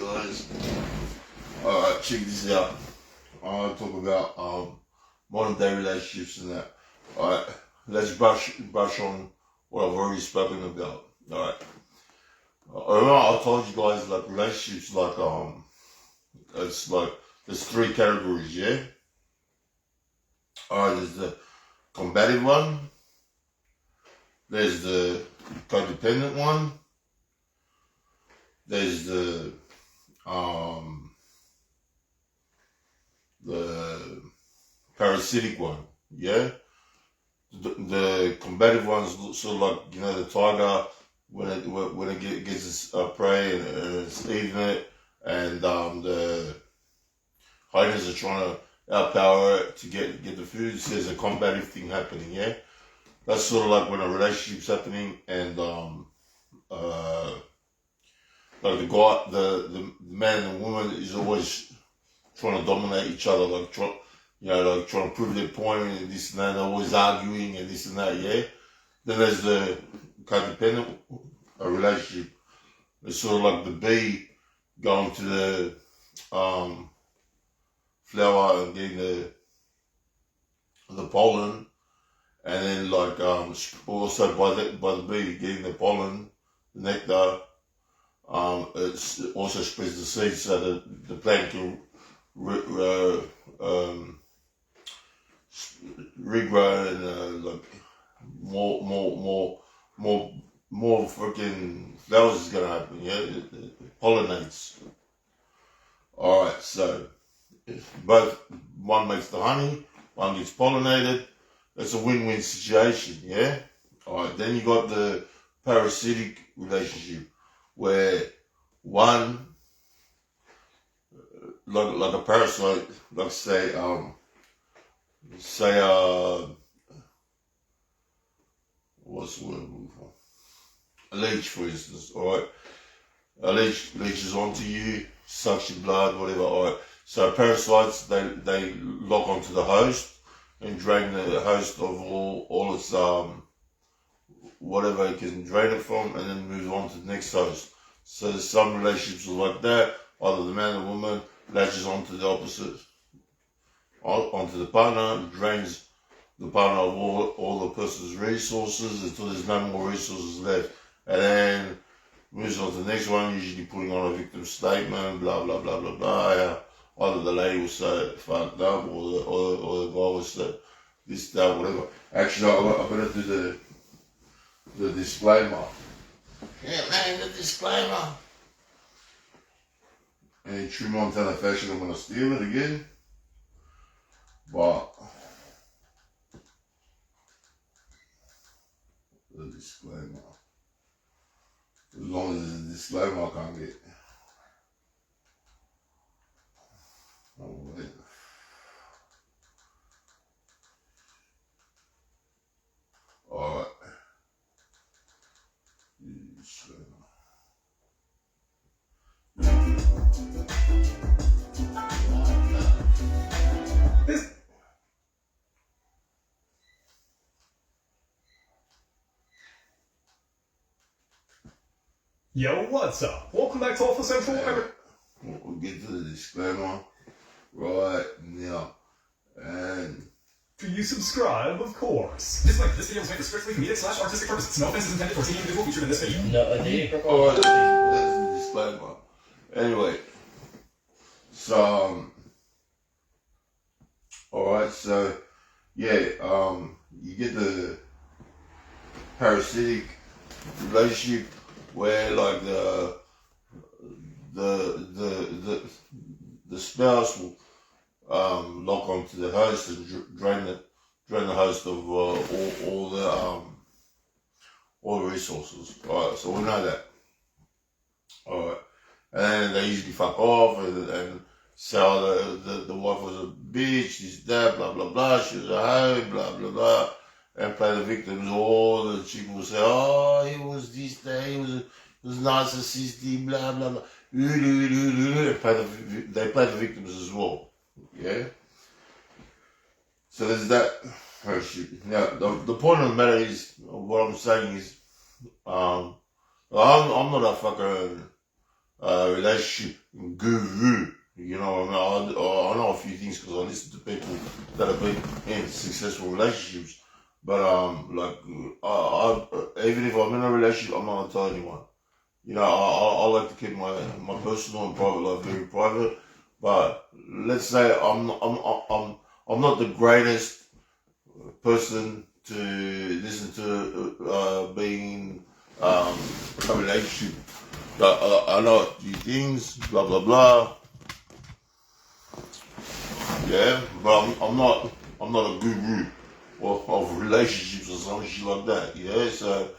guys. Alright, check this out. I'll talk about modern day relationships and that. Alright, let's brush on what I've already spoken about. Alright. I told you guys like relationships like it's like there's three categories, yeah? Alright, there's the combative one, there's the codependent one, there's the parasitic one, yeah? The combative one's sort of like, you know, the tiger when it gets its prey and it's eating it, and the hyenas are trying to outpower it to get the food. So there's a combative thing happening, yeah? That's sort of like when a relationship's happening and like the guy, the man and the woman is always trying to dominate each other, like trying to prove their point and this and that, and they're always arguing and this and that, yeah? Then there's the codependent relationship. It's sort of like the bee going to the flower and getting the pollen, and then like also by the bee getting the pollen, the nectar, it also spreads the seeds so that the plant can regrow and like more freaking flowers is gonna happen, yeah? It pollinates. Alright, so both one makes the honey, one gets pollinated. That's a win-win situation, yeah? Alright, then you got the parasitic relationship where one like a parasite, like say what's the word I'm looking for? A leech, for instance, alright? A leech leeches onto you, sucks your blood, whatever, alright? So parasites, they lock onto the host and drain the host of all its whatever it can drain it from, and then move on to the next host. So there's some relationships are like that, either the man or woman latches onto the opposite, onto the partner, drains the partner of all the person's resources until there's no more resources left, and then moves on to the next one, usually putting on a victim statement, blah blah blah blah blah. Either the lady will say fucked up, or the guy will say this, that, whatever. Actually, I'm gonna do the disclaimer. Yeah, man, the disclaimer. In true Montana fashion, I'm gonna steal it again, but the disclaimer. As long as it's a disclaimer, I can't get. Oh, wait. Alright. Disclaimer. Yo, what's up? Welcome back to Alpha Central. We'll get to the disclaimer right now. And Do you subscribe? Of course. This video was made for strictly comedic/artistic purposes. No offense is intended towards any individual featured in this video. No, they alright, that's the disclaimer. Anyway, so alright, so yeah, you get the parasitic relationship where like the spouse will lock onto the host and drain the host of all the resources. Alright, so we know that. Alright, and then they usually fuck off and say the wife was a bitch, this, that, blah blah blah, she was a hoe, blah blah blah, and play the victims. All the chick will say, oh, he was this, that, he was narcissistic, blah blah blah. They play the victims as well, yeah. So there's that. Now the point of the matter is, what I'm saying is, I'm not a fucker relationship guru. You know, I know a few things because I listen to people that have been in successful relationships. But even if I'm in a relationship, I'm not gonna tell anyone. You know, I like to keep my personal and private life very private. But let's say I'm not the greatest person to listen to being in a relationship. I know a few things, blah blah blah. Yeah, but I'm not a guru of relationships or some shit like that. Yeah, so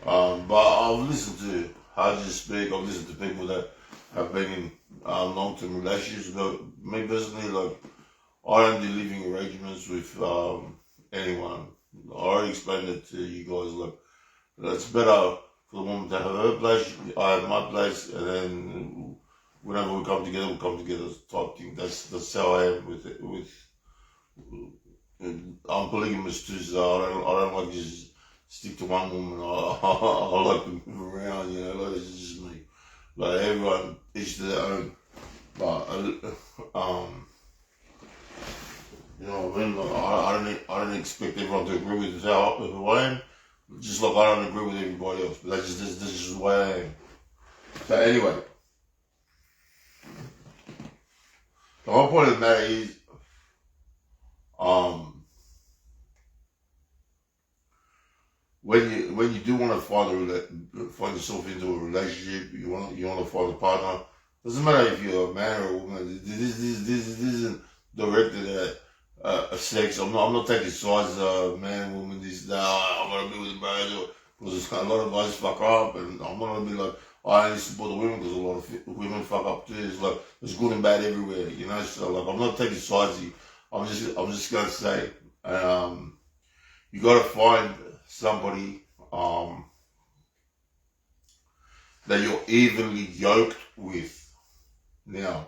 but I've listened to how you speak. I've listened to people that have been in long-term relationships. But me personally, like, I don't do living arrangements with anyone. I already explained it to you guys. Like, it's better for the woman to have her place, I have my place, and then whenever we come together type thing. That's how I am with it. I'm polygamous too, so I don't like just stick to one woman. I like to move around, you know. Like, it's just me. Like, everyone, each to their own. But you know what I mean? Like, I don't expect everyone to agree with who I am. Just like I don't agree with everybody else. But that's just the way I am. So anyway, the whole point of the matter is, when you do want to find yourself into a relationship, you want to find a partner. Doesn't matter if you're a man or a woman. This isn't directed at sex. I'm not taking sides of man, woman. This that. I'm gonna be with the man because a lot of guys fuck up, and I'm not gonna be like, I only support the women because a lot of women fuck up too. It's like there's good and bad everywhere, you know. So like, I'm not taking sides here. I'm just gonna say, you gotta find somebody that you're evenly yoked with. Now,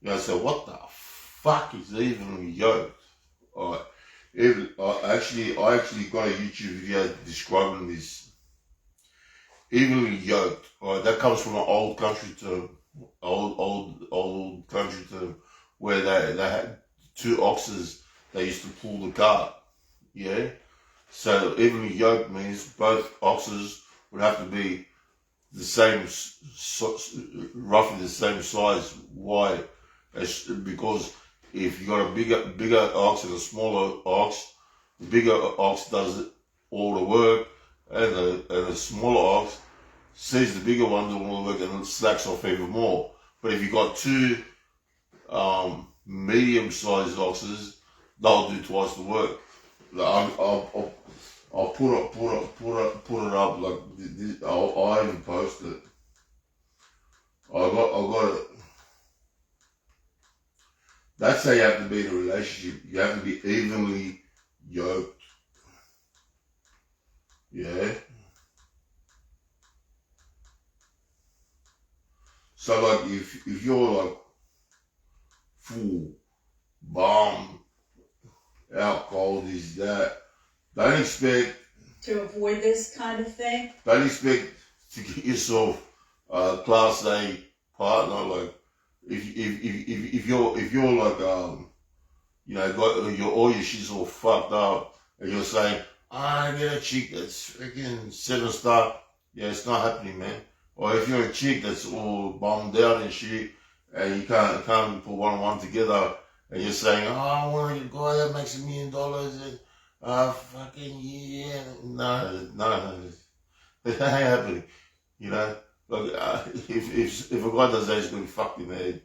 you know, so what the fuck is evenly yoked? I actually got a YouTube video describing this. Evenly yoked. That comes from an old country term, old country term, where they had two oxes. They used to pull the cart. Yeah. So evenly yoked means both oxes would have to be the same, roughly the same size. Why? Because if you got a bigger ox and a smaller ox, the bigger ox does all the work, and the smaller ox sees the bigger one doing all the work and it slacks off even more. But if you got two medium-sized oxes, they'll do twice the work. I'll put it up like this. I even post it. I got it. That's how you have to be in a relationship. You have to be evenly yoked. Yeah. So like, if you're like full bomb, alcohol, this, that, don't expect to avoid this kind of thing. Don't expect to get yourself a class A partner. Like, if you're like you know, got all your shit's all fucked up, and you're saying, I get a chick that's freaking 7-star. Yeah, it's not happening, man. Or if you're a chick that's all bummed out and shit, and you can't put one on one together, and you're saying, oh, I want a guy that makes $1 million, and fucking yeah, no, it ain't happening. You know, like if a guy does that, he's gonna be fucked in the head.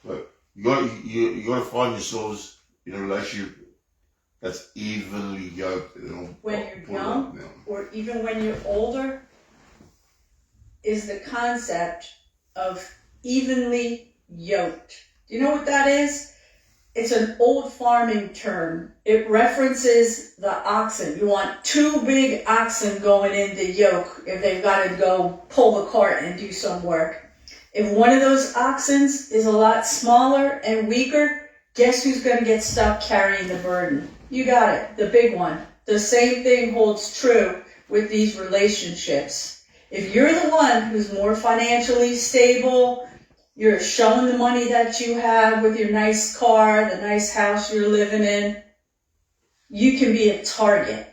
But you gotta find yourselves in a relationship that's evenly yoked. When you're young, or even when you're older, is the concept of evenly yoked. Do you know what that is? It's an old farming term. It references the oxen. You want two big oxen going in the yoke if they've got to go pull the cart and do some work. If one of those oxen is a lot smaller and weaker, guess who's going to get stuck carrying the burden? You got it, the big one. The same thing holds true with these relationships. If you're the one who's more financially stable, you're showing the money that you have with your nice car, the nice house you're living in, you can be a target.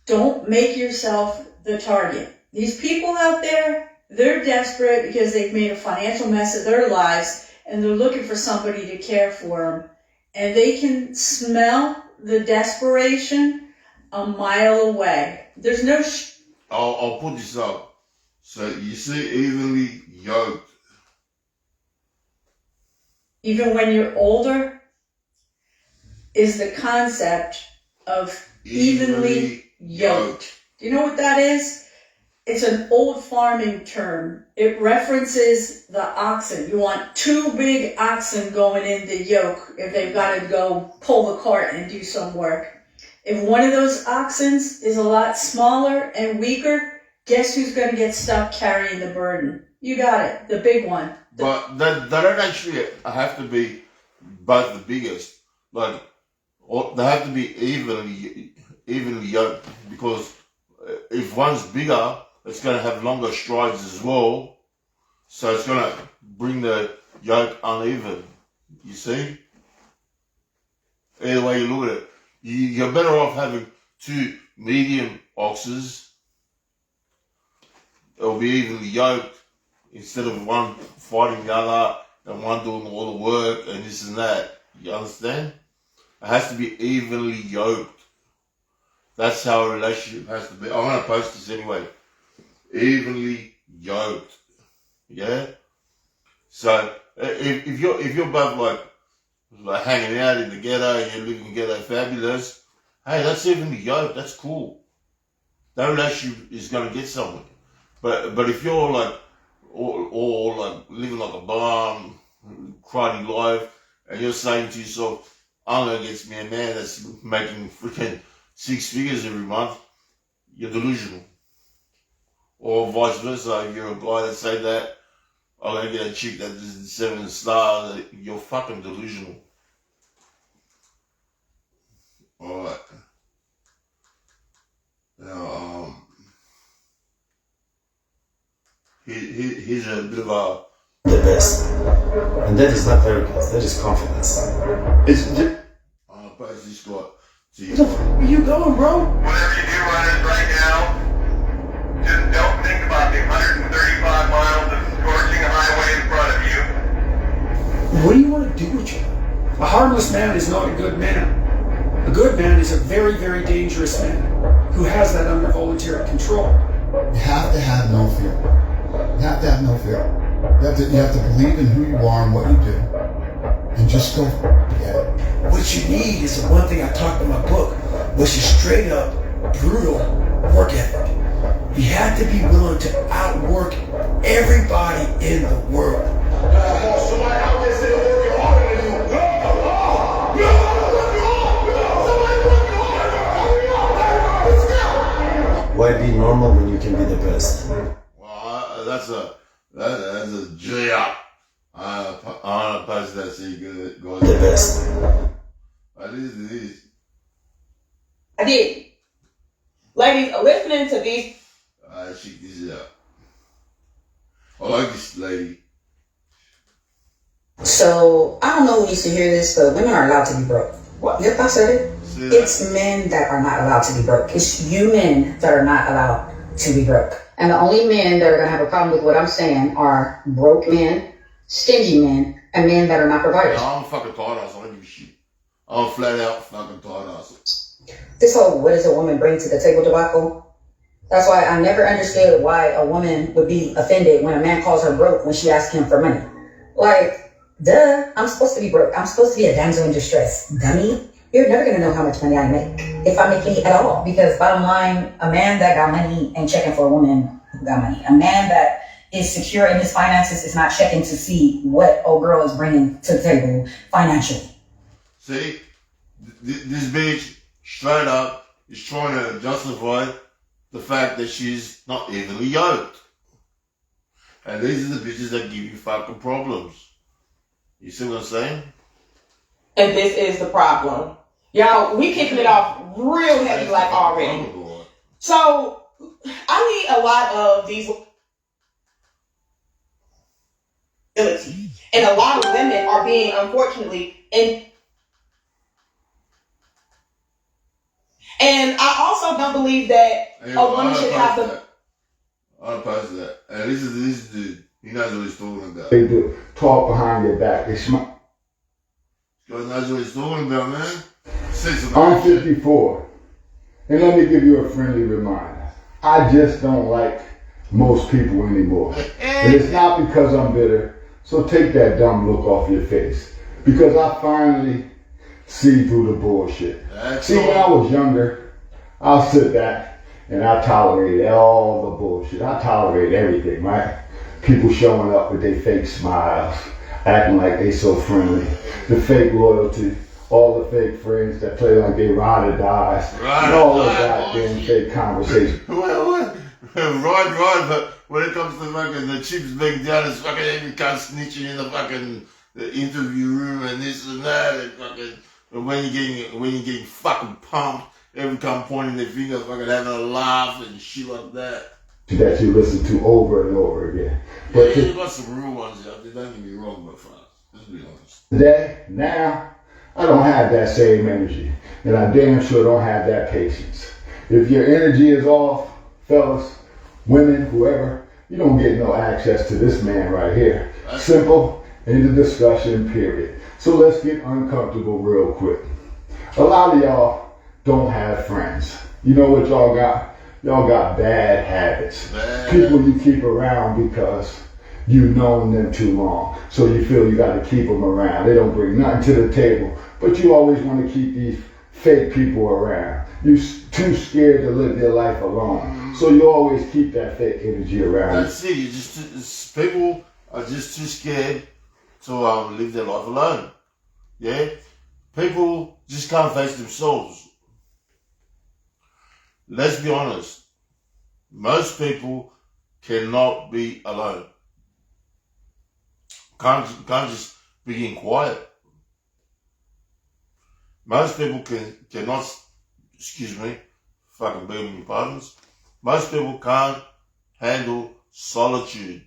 Don't make yourself the target. These people out there, they're desperate because they've made a financial mess of their lives and they're looking for somebody to care for them. And they can smell the desperation a mile away. There's no... I'll put this up. So you see evenly yoked. Even when you're older, is the concept of evenly yoked. Do you know what that is? It's an old farming term. It references the oxen. You want two big oxen going in the yoke if they've got to go pull the cart and do some work. If one of those oxen is a lot smaller and weaker, guess who's going to get stuck carrying the burden? You got it, the big one. But they don't actually have to be both the biggest. Like, they have to be evenly yoked, because if one's bigger, it's going to have longer strides as well. So it's going to bring the yoke uneven. You see? Either way you look at it, you're better off having two medium oxes. It'll be evenly yoked instead of one fighting the other and one doing all the work and this and that. You understand? It has to be evenly yoked. That's how a relationship has to be. I'm going to post this anyway. Evenly yoked. Yeah? So, if you're both like hanging out in the ghetto and you're living ghetto fabulous, hey, that's evenly yoked. That's cool. That relationship is going to get somewhere. But if you're like, or like living like a bum, cruddy life, and you're saying to yourself, I'm going to get me a man that's making freaking 6 figures every month, you're delusional. Or vice versa, if you're a guy that say that, I'm going to get a chick that is 7 stars, you're fucking delusional. Alright. Now, here's a bit of a... The best. And that is not arrogance, that is confidence. It's just... I'll pass this guy to you. Where you going, bro? Whatever you do, runners, right now, just don't think about the 135 miles of scorching highway in front of you. What do you want to do with you? A harmless man is not a good man. A good man is a very, very dangerous man who has that under voluntary control. You have to have no fear. You have to have no fear. You have to believe in who you are and what you do. And just go get it. What you need is the one thing I talked in my book, which is straight up, brutal work ethic. You have to be willing to outwork everybody in the world. Somebody out there sitting working harder than you. Why be normal when you can be the best? Well, that's a G up. I'm gonna post that so you can go. The best. It is. I did. Ladies, listening to these. Check this out. I like this lady. So, I don't know who needs to hear this, but women are allowed to be broke. What? Yep, I said it. It's men that are not allowed to be broke. It's you men that are not allowed to be broke. And the only men that are going to have a problem with what I'm saying are broke men, stingy men, and men that are not providers. Yeah, I'm a fucking tight ass. I don't give a shit. I'm a flat out fucking tight ass. This whole what does a woman bring to the table debacle? That's why I never understood why a woman would be offended when a man calls her broke when she asks him for money. Like, duh, I'm supposed to be broke. I'm supposed to be a damsel in distress. Dummy. You're never going to know how much money I make, if I make any at all. Because bottom line, a man that got money ain't checking for a woman who got money. A man that is secure in his finances is not checking to see what old girl is bringing to the table financially. See, this bitch straight up is trying to justify the fact that she's not evenly yoked. And these are the bitches that give you fucking problems. You see what I'm saying? And this is the problem. Y'all, we kicking it off real heavy like already. So, I need a lot of these ability. And a lot of women are being, unfortunately, and I also don't believe that a woman should have the. I'm opposed to that. And this dude, he knows what he's talking about. They do talk behind your back. They smile. God knows what he's talking about, man. I'm 54, and let me give you a friendly reminder. I just don't like most people anymore. And it's not because I'm bitter, so take that dumb look off your face. Because I finally see through the bullshit. See, when I was younger, I'll sit back and I tolerated all the bullshit. I tolerated everything, right? People showing up with their fake smiles, acting like they so friendly, the fake loyalty, all the fake friends that play like they ride or dies, and all the goddamn fake conversation. Right, but when it comes to fucking the chips being down, it's fucking every cunt snitching in the fucking the interview room and this and that, and fucking when you're getting fucking pumped, every cunt pointing their finger, fucking having a laugh and shit like that. That you listen to over and over again. But yeah, you got some real ones out there, don't get me wrong, but let's be honest. Today, now, I don't have that same energy, and I damn sure don't have that patience. If your energy is off, fellas, women, whoever, you don't get no access to this man right here. Simple, end of discussion, period. So let's get uncomfortable real quick. A lot of y'all don't have friends. You know what y'all got? Y'all got bad habits. People you keep around because you've known them too long. So you feel you got to keep them around. They don't bring nothing to the table. But you always want to keep these fake people around. You're too scared to live their life alone. So you always keep that fake energy around. That's it. People are just too scared to live their life alone. Yeah? People just can't face themselves. Let's be honest. Most people cannot be alone. Can't just be in quiet. Most people cannot, excuse me, fucking begging your pardons. Most people can't handle solitude.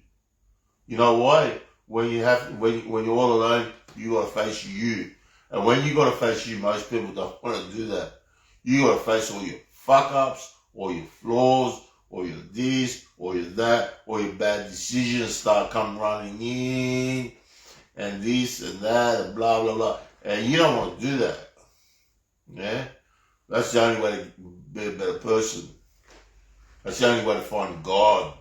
You know why? When you're all alone, you gotta face you. And when you gotta face you, most people don't want to do that. You gotta face all your fuck ups, all your flaws, all your this, all your that, all your bad decisions start come running in, and this and that, and blah blah blah. And you don't want to do that. Yeah? That's the only way to be a better person. That's the only way to find God.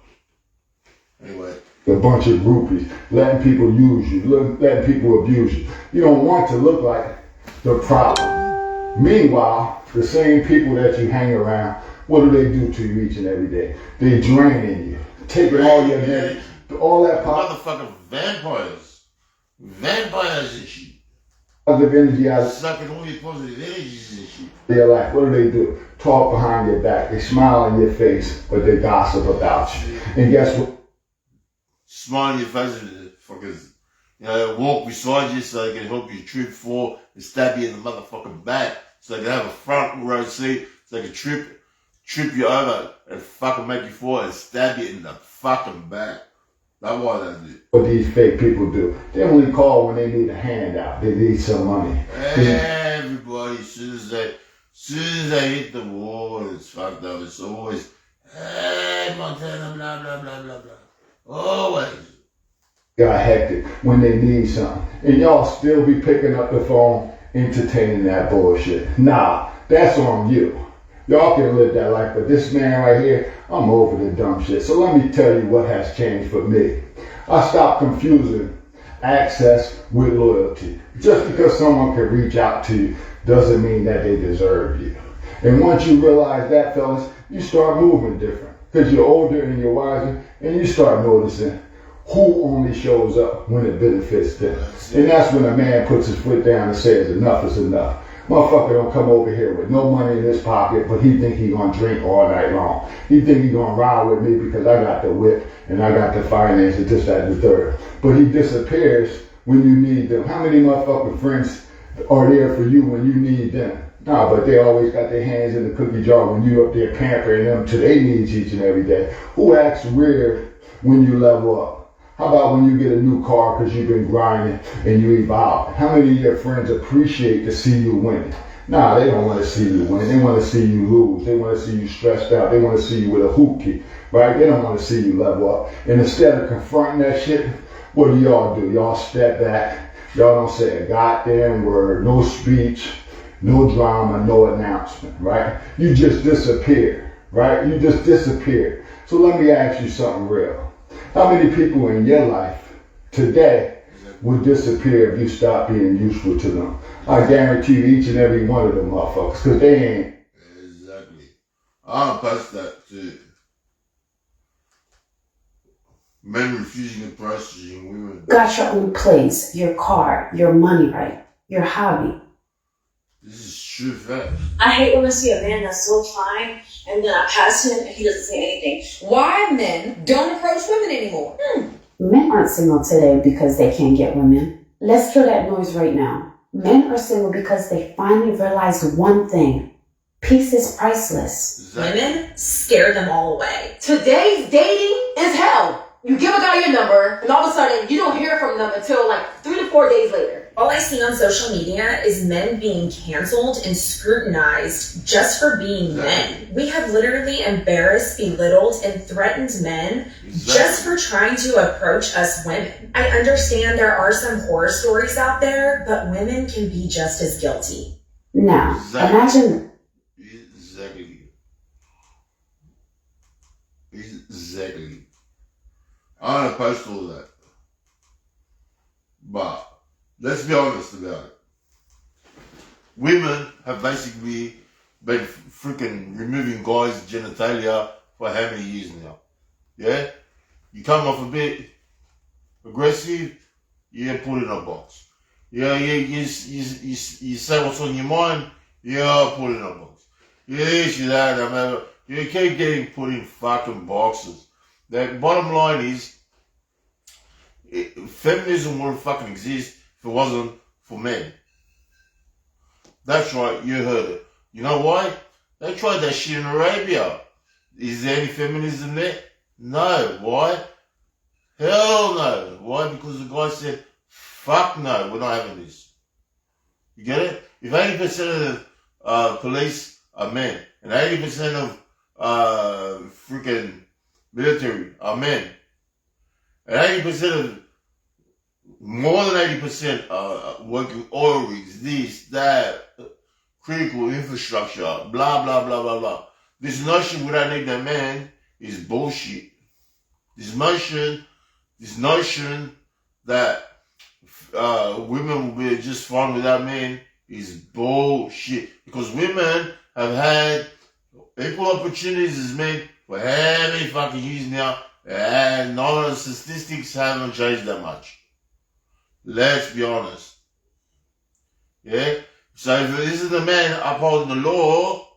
Anyway. A bunch of groupies, letting people use you, letting people abuse you. You don't want to look like the problem. Meanwhile, the same people that you hang around, what do they do to you each and every day? They draining you, taking all your energy, all that motherfucking vampires. Vampires and shit. Positive energy out of sucking all your positive energies and shit. Their life. What do? Talk behind your back. They smile in your face, but they gossip about you. And guess what? Smile in your face and fuckers, walk beside you so they can help you trip fall and stab you in the motherfucking back. So they can have a front row seat so they can trip you over and fucking make you fall and stab you in the fucking back. That's why they do. What these fake people do, they only call when they need a handout. They need some money. Everybody, as soon as they hit the wall, it's fucked up. It's always, hey, Montana, blah, blah, blah, blah, blah. Always. Got hectic when they need something. And y'all still be picking up the phone, entertaining that bullshit. Nah, that's on you. Y'all can live that life, but this man right here, I'm over the dumb shit. So let me tell you what has changed for me. I stopped confusing access with loyalty. Just because someone can reach out to you doesn't mean that they deserve you. And once you realize that, fellas, you start moving different. Because you're older and you're wiser, and you start noticing who only shows up when it benefits them. And that's when a man puts his foot down and says enough is enough. Motherfucker don't come over here with no money in his pocket, but he think he gonna drink all night long. He think he gonna ride with me because I got the whip and I got the finances, this, that, and the third. But he disappears when you need them. How many motherfucking friends are there for you when you need them? Nah, but they always got their hands in the cookie jar when you up there pampering them to their needs each and every day. Who acts weird when you level up? How about when you get a new car because you've been grinding and you evolve? How many of your friends appreciate to see you winning? Nah, they don't want to see you win. They want to see you lose. They want to see you stressed out. They want to see you with a hoop key, right? They don't want to see you level up. And instead of confronting that shit, what do? Y'all step back. Y'all don't say a goddamn word, no speech, no drama, no announcement, right? You just disappear, right? You just disappear. So let me ask you something real. How many people in your life today would disappear if you stopped being useful to them? I guarantee you each and every one of them motherfuckers, because they ain't. Exactly. I'm past that too. Men refusing to prostituting women. Got your own place, your car, your money right, your hobby. This is true fact. I hate when I see a man that's so fine and then I pass him and he doesn't say anything. Why men don't approach women anymore? Men aren't single today because they can't get women. Let's kill that noise right now. Men are single because they finally realized one thing. Peace is priceless. Exactly. Women scare them all away. Today's dating is hell. You give a guy your number, and all of a sudden, you don't hear from them until like 3 to 4 days later. All I see on social media is men being canceled and scrutinized just for being men. We have literally embarrassed, belittled, and threatened men just for trying to approach us women. I understand there are some horror stories out there, but women can be just as guilty. Now, imagine... Exactly. I'm not opposed to all that. But let's be honest about it. Women have basically been freaking removing guys' genitalia for how many years now? Yeah? You come off a bit aggressive, you get put in a box. Yeah, you say what's on your mind, yeah, put in a box. Yeah, this, you that, whatever. You keep getting put in fucking boxes. The bottom line is, feminism wouldn't fucking exist if it wasn't for men. That's right, you heard it. You know why? They tried that shit in Arabia. Is there any feminism there? No. Why? Hell no. Why? Because the guy said, fuck no, we're not having this. You get it? If 80% of police are men, and 80% of freaking military are men, and 80% of, more than 80% are working oil rigs, this, that, critical infrastructure, blah, blah, blah, blah, blah. This notion we don't need that man is bullshit. This notion that women will be just fine without men is bullshit. Because women have had equal opportunities as men for how many fucking years now, and none of the statistics haven't changed that much. Let's be honest. Yeah? So if this is the man upholding the law,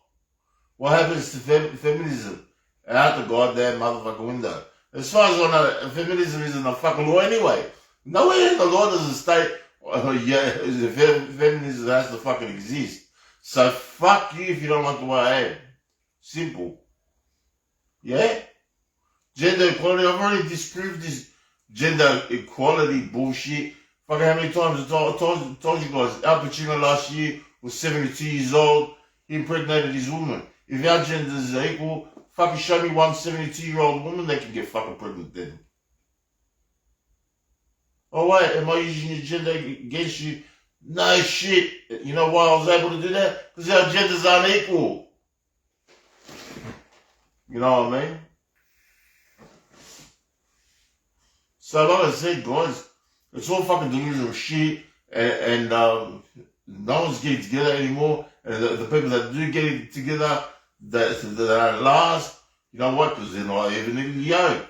what happens to feminism? Out the goddamn motherfucking window. As far as I know, feminism isn't a fucking law anyway. Nowhere in the law does it state, feminism has to fucking exist. So fuck you if you don't like the way I am. Simple. Yeah? Gender equality, I've already disproved this gender equality bullshit. Fucking how many times I told you guys, Al Pacino last year was 72 years old, he impregnated his woman. If our genders are equal, fucking show me one 72-year-old woman that can get fucking pregnant then. Oh wait, am I using your gender against you? No shit. You know why I was able to do that? Because our genders aren't equal. You know what I mean? So like I said, guys, it's all fucking delusional shit, and no one's getting together anymore. And the people that do get it together, that don't last, you know what? Because they're not even yoked.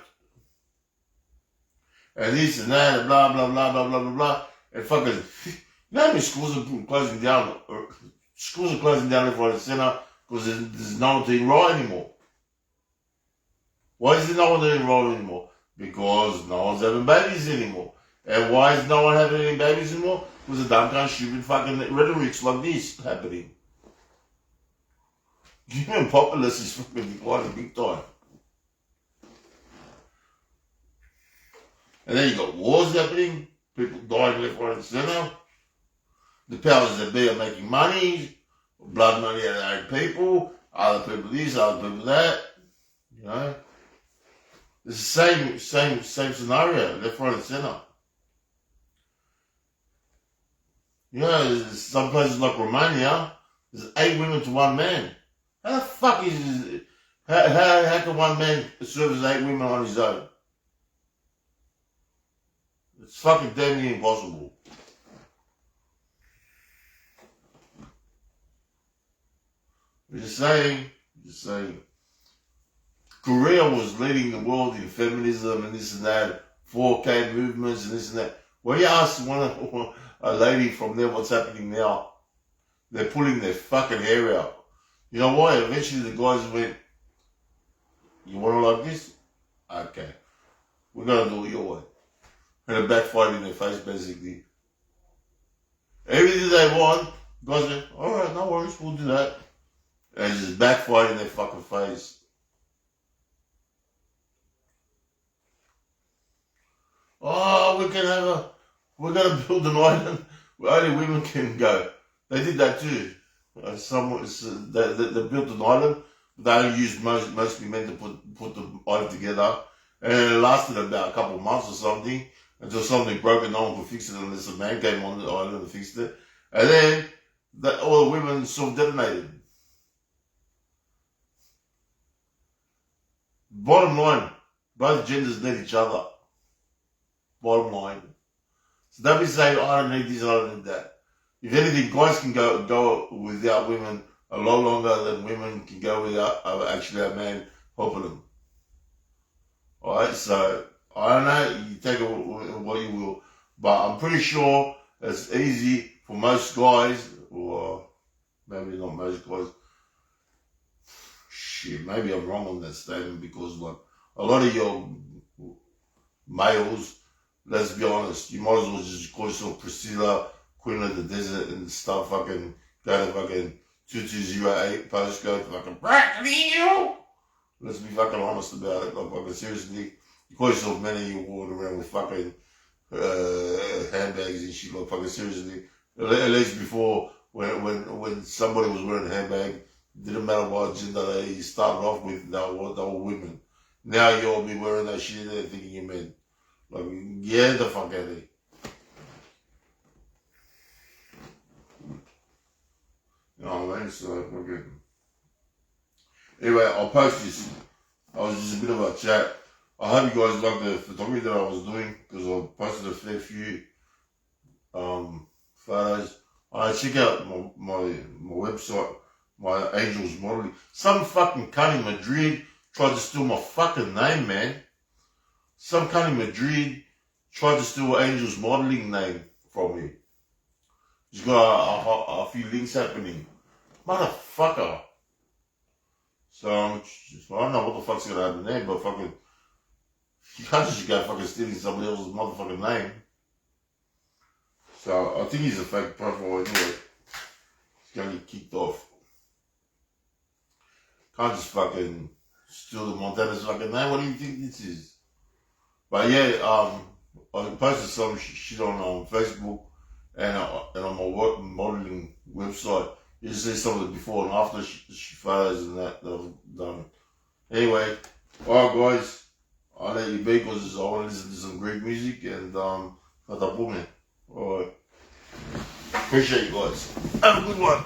And this and that, and blah, blah, blah, blah, blah, blah, blah. And fucking, you know how many schools are closing down? Schools are closing down left, right, and centre because there's no one to enroll anymore. Why is there no one to enroll anymore? Because no one's having babies anymore. And why is no one having any babies anymore? Because of dumb kind of stupid fucking rhetorics like this happening. Human populace is fucking declining big time. And then you got wars happening, people dying left, right, and centre. The powers that be are making money, blood money out of their own people, other people this, other people that. You know, it's the same scenario, left, right, and centre. You know, there's some places like Romania, there's 8 women to 1 man. How the fuck is how can 1 man service 8 women on his own? It's fucking damn near impossible. Just saying. Korea was leading the world in feminism and this and that, 4K movements and this and that. When you ask a lady from there what's happening now, they're pulling their fucking hair out. You know why? Eventually the guys went, you want to like this? Okay. We're going to do it your way. And it backfired in their face, basically. Everything they want, guys went, alright, no worries, we'll do that. And it just backfired in their fucking face. Oh, we're going to build an island where only women can go. They did that too. They built an island, but they only used mostly men to put the island together. And it lasted about a couple of months or something until something broke and no one could fix it unless a man came on the island and fixed it. And then all the women self-detonated. Bottom line, both genders need each other. Bottom line. So don't be saying, I don't need this, I don't need that. If anything, guys can go without women a lot longer than women can go without actually a man helping them. Alright, so I don't know, you take it what you will, but I'm pretty sure it's easy for most guys, or maybe not most guys. Shit, maybe I'm wrong on that statement because like a lot of your males, let's be honest, you might as well just call yourself Priscilla, Queen of the Desert and stuff, fucking go to fucking 2208 postcode, fucking Brackley. Let's be fucking honest about it. Like fucking seriously, you call yourself men and you walk around with fucking handbags and shit. Like fucking seriously, at least before when somebody was wearing a handbag, didn't matter what gender they started off with, they were women. Now you'll be wearing that shit and thinking you're men. Like, get the fuck out of here. You know what I mean? So, okay. Anyway, I'll post this. I was just a bit of a chat. I hope you guys like the photography that I was doing because I posted a fair few photos. Check out my website, my Angels Modeling. Some fucking cunt in Madrid tried to steal my fucking name, man. Some cunt in Madrid tried to steal Angels Modeling name from me. He's got a few links happening. Motherfucker. So, I don't know what the fuck's gonna happen there, but fucking, you can't just go fucking stealing somebody else's motherfucking name. So, I think he's a fake profile anyway. He's gonna get kicked off. Can't just fucking steal the Montana's fucking name. What do you think this is? But yeah, I posted some shit on Facebook and on my work modeling website. You see some of the before and after photos and that I've done. Anyway, alright guys, I'll let you be because I want to listen to some Greek music and Alright. Appreciate you guys. Have a good one.